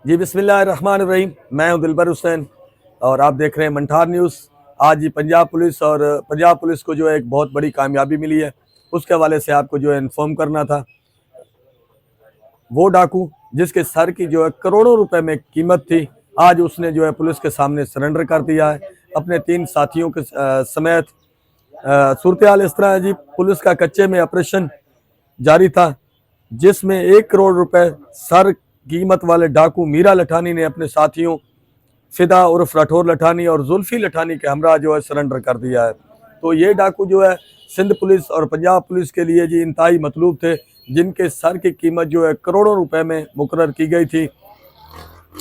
जी बिस्मिल्लाहिर्रहमानिर्रहीम। मैं हूं दिलबर हुसैन और आप देख रहे हैं मंठार न्यूज़। आज ही पंजाब पुलिस को जो है एक बहुत बड़ी कामयाबी मिली है, उसके हवाले से आपको जो है इन्फॉर्म करना था। वो डाकू जिसके सर की जो है करोड़ों रुपए में कीमत थी, आज उसने जो है पुलिस के सामने सरेंडर कर दिया है अपने 3 साथियों के समेत। सूरत हाल इस तरह है जी, पुलिस का कच्चे में ऑपरेशन जारी था जिसमें 1 करोड़ रुपए सर कीमत वाले डाकू मीरा लठानी ने अपने साथियों फिदा उर्फ राठौर लठानी और जुल्फी लठानी के हमरा जो है सरेंडर कर दिया है। तो ये डाकू जो है सिंध पुलिस और पंजाब पुलिस के लिए जी इंतहाई मतलूब थे, जिनके सर की कीमत जो है करोड़ों रुपए में मुकर्रर की गई थी।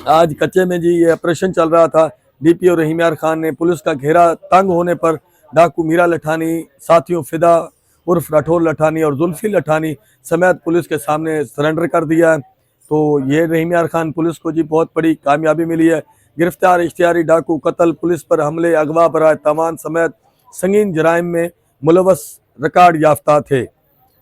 आज कच्चे में जी ये ऑपरेशन चल रहा था। डीपीओ रहीम यार खान ने पुलिस का घेरा तंग होने पर डाकू मीरा लठानी, साथियों फिदा उर्फ राठौर लठानी और जुल्फी लठानी समेत पुलिस के सामने सरेंडर कर दिया है। तो ये रहीम यार खान पुलिस को जी बहुत बड़ी कामयाबी मिली है। गिरफ्तार इश्तिहारी डाकू कत्ल, पुलिस पर हमले, अगवा बराए तवान समेत संगीन जराइम में मुलवस रिकॉर्ड याफ्ता थे,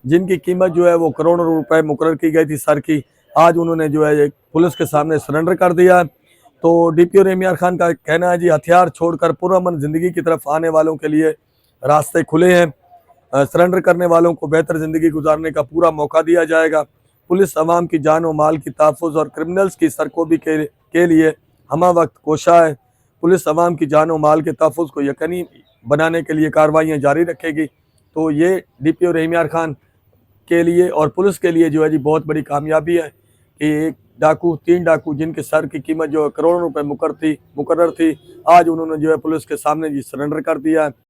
जिनकी कीमत जो है वो करोड़ों रुपए मुकर्रर की गई थी सर की। आज उन्होंने जो है पुलिस के सामने सरेंडर कर दिया। तो डीपीओ रहीम यार खान का कहना है जी, हथियार छोड़कर पुरअमन जिंदगी की तरफ आने वालों के लिए रास्ते खुले हैं। सरेंडर करने वालों को बेहतर जिंदगी गुजारने का पूरा मौका दिया जाएगा। पुलिस अवाम की जान और माल की तहफ़्फ़ुज़ और क्रिमिनल्स की सरकोबी के लिए हमा वक्त कोशा है। पुलिस अवाम की जान और माल के तहफ़्फ़ुज़ को यकीनी बनाने के लिए कार्रवाइयाँ जारी रखेगी। तो ये डीपीओ रहीम यार खान के लिए और पुलिस के लिए जो है जी बहुत बड़ी कामयाबी है कि एक डाकू, 3 डाकू जिनके सर की कीमत जो है करोड़ों रुपए मुकर्रर थी, आज उन्होंने जो है पुलिस के सामने जी सरेंडर कर दिया है।